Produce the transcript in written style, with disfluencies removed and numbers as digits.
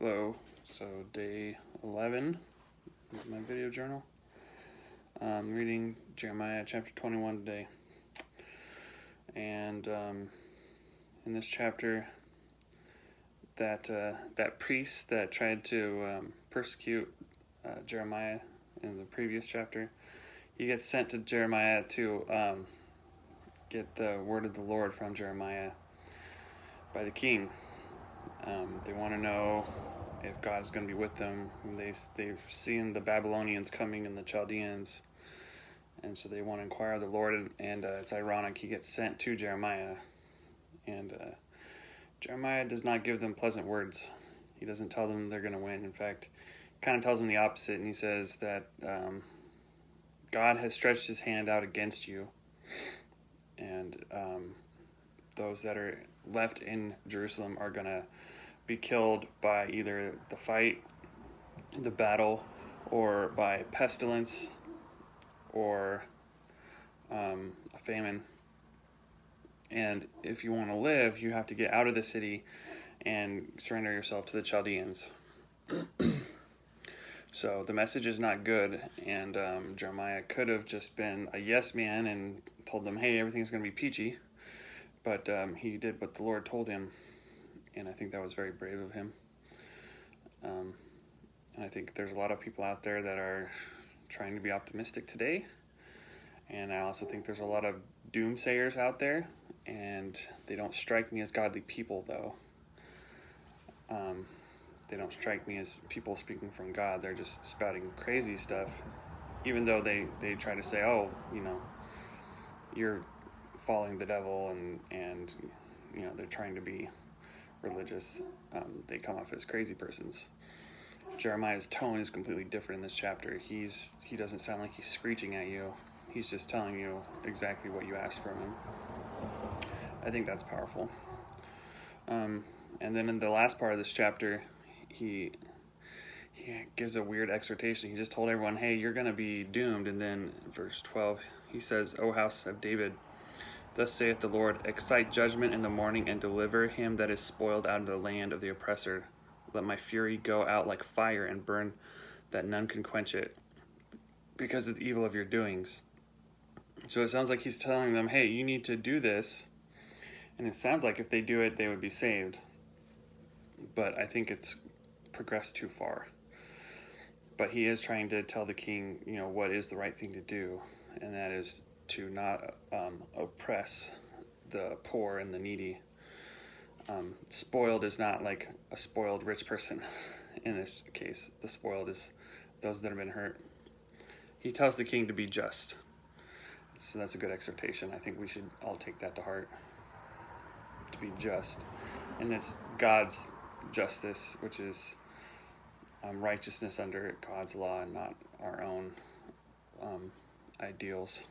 Hello. So day 11 of my video journal. I'm reading Jeremiah chapter 21 today. And in this chapter, that priest that tried to persecute Jeremiah in the previous chapter, he gets sent to Jeremiah to get the word of the Lord from Jeremiah by the king. They want to know if God is going to be with them. They've seen the Babylonians coming and the Chaldeans, and so they want to inquire of the Lord. And it's ironic, he gets sent to Jeremiah, and Jeremiah does not give them pleasant words. He doesn't tell them they're going to win. In fact, he kind of tells them the opposite, and he says that God has stretched his hand out against you, and those that are left in Jerusalem are going to be killed by either the fight, the battle, or by pestilence, or a famine. And if you want to live, you have to get out of the city and surrender yourself to the Chaldeans. So the message is not good, and Jeremiah could have just been a yes man and told them, hey, everything's going to be peachy. But he did what the Lord told him, and I think that was very brave of him. And I think there's a lot of people out there that are trying to be optimistic today. And I also think there's a lot of doomsayers out there, and they don't strike me as godly people, though. They don't strike me as people speaking from God. They're just spouting crazy stuff, even though they try to say, oh, you're following the devil, and they're trying to be religious. They come off as crazy persons. Jeremiah's tone is completely different in this chapter. He doesn't sound like he's screeching at you. He's just telling you exactly what you asked from him. I think that's powerful. And then in the last part of this chapter, he gives a weird exhortation. He just told everyone, hey, you're going to be doomed. And then verse 12, he says, O house of David, thus saith the Lord, excite judgment in the morning and deliver him that is spoiled out of the land of the oppressor. Let my fury go out like fire and burn that none can quench it because of the evil of your doings. So it sounds like he's telling them, hey, you need to do this. And it sounds like if they do it, they would be saved. But I think it's progressed too far. But he is trying to tell the king, what is the right thing to do. And that is to not oppress the poor and the needy. Spoiled is not like a spoiled rich person in this case. The spoiled is those that have been hurt. He tells the king to be just. So that's a good exhortation. I think we should all take that to heart. To be just. And it's God's justice, which is righteousness under God's law and not our own ideals.